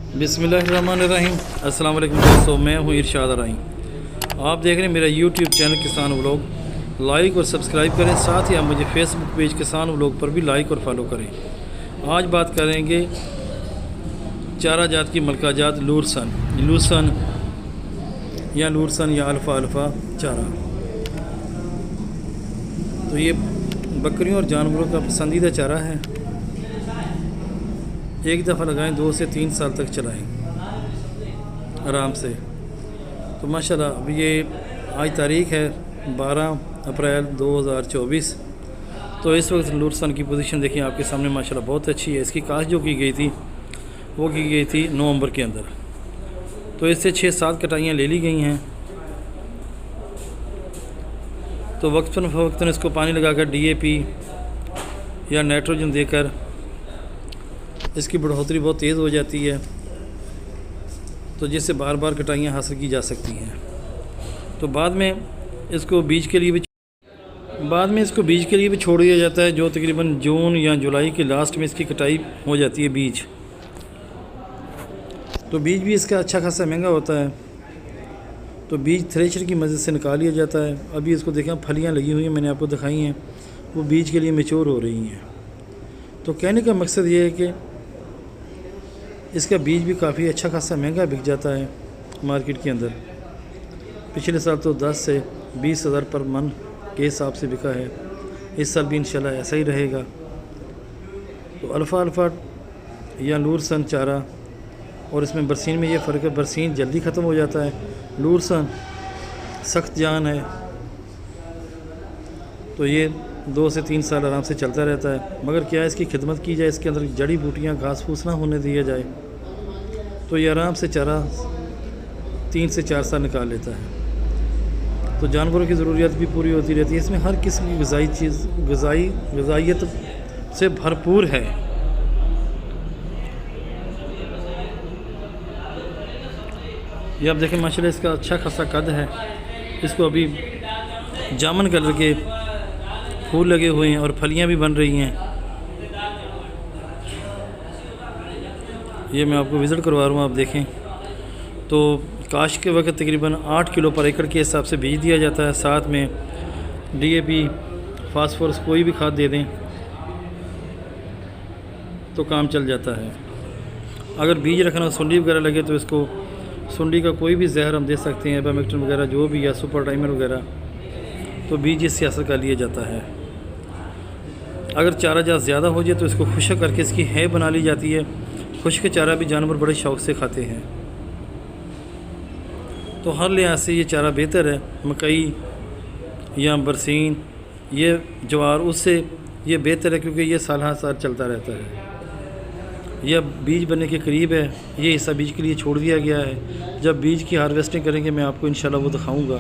बिस्मिल्लाहिर्रहमानिर्रहीम। अस्सलाम वालेकुम दोस्तों, मैं हूँ इरशाद राही। आप देख रहे हैं मेरा यूट्यूब चैनल किसान व्लॉग। लाइक और सब्सक्राइब करें, साथ ही आप मुझे फेसबुक पेज किसान व्लॉग पर भी लाइक और फॉलो करें। आज बात करेंगे चारा जात की मलका जात लूसन या अल्फ़ा चारा। तो ये बकरियों और जानवरों का पसंदीदा चारा है। एक दफ़ा लगाएं 2 से 3 साल तक चलाएं आराम से। तो माशाल्लाह अब ये आज तारीख़ है 12 अप्रैल 2024। तो इस वक्त लूसन की पोजीशन देखिए आपके सामने, माशाल्लाह बहुत अच्छी है। इसकी काश जो की गई थी वो की गई थी नवंबर के अंदर। तो इससे 6-7 कटाइयाँ ले ली गई हैं। तो वक्तन फ़वक्तन इसको पानी लगाकर DAP या नाइट्रोजन देकर इसकी बढ़ोतरी बहुत तेज़ हो जाती है, तो जिससे बार बार कटाइयाँ हासिल की जा सकती हैं। तो बाद में इसको बीज के लिए भी छोड़ दिया जाता है, जो तकरीबन जून या जुलाई के लास्ट में इसकी कटाई हो जाती है बीज। तो बीज भी इसका अच्छा खासा महंगा होता है। तो बीज थ्रेशर की मदद से निकाल लिया जाता है। अभी इसको देखें, फलियाँ लगी हुई हैं, मैंने आपको दिखाई हैं, वो बीज के लिए मैच्योर हो रही हैं। तो कहने का मकसद ये है कि इसका बीज भी काफ़ी अच्छा खासा महंगा बिक जाता है मार्केट के अंदर। पिछले साल तो 10 से 20 हज़ार पर मन के हिसाब से बिका है। इस साल भी इंशाल्लाह ऐसा ही रहेगा। तो अल्फ़ा या लूसन चारा और इसमें बरसीन में ये फ़र्क है, बरसीन जल्दी ख़त्म हो जाता है, लूसन सख्त जान है। तो ये 2 से 3 साल आराम से चलता रहता है। मगर क्या है, इसकी खिदमत की जाए, इसके अंदर जड़ी बूटियाँ घास फूस ना होने दिया जाए, तो ये आराम से चारा 3 से 4 साल निकाल लेता है। तो जानवरों की ज़रूरियात भी पूरी होती रहती है। इसमें हर किस्म की ग़िज़ाइयत से भरपूर है। ये आप देखें माशाल्लाह इसका अच्छा खासा कद है। इसको अभी जामन कलर के फूल लगे हुए हैं और फलियां भी बन रही हैं। ये मैं आपको विज़िट करवा रहा हूँ, आप देखें। तो काश के वक्त तकरीबन 8 किलो पर एकड़ के हिसाब से बीज दिया जाता है। साथ में DAP फास्फोरस कोई भी खाद दे दें तो काम चल जाता है। अगर बीज रखना सुंडी वगैरह लगे तो इसको सुंडी का कोई भी जहर हम दे सकते हैं, एबामेक्टिन वगैरह जो भी, या सुपर टाइमर वगैरह, तो बीज इससे असर कर लिया जाता है। अगर चारा जात ज़्यादा हो जाए तो इसको खुश्क करके इसकी है बना ली जाती है। खुश्क चारा भी जानवर बड़े शौक़ से खाते हैं। तो हर लिहाज से ये चारा बेहतर है। मकई या बरसीन, ये ज्वार, उससे ये बेहतर है, क्योंकि ये साल साल चलता रहता है। यह बीज बनने के करीब है। ये हिस्सा बीज के लिए छोड़ दिया गया है। जब बीज की हार्वेस्टिंग करेंगे मैं आपको इंशाल्लाह वो दिखाऊंगा।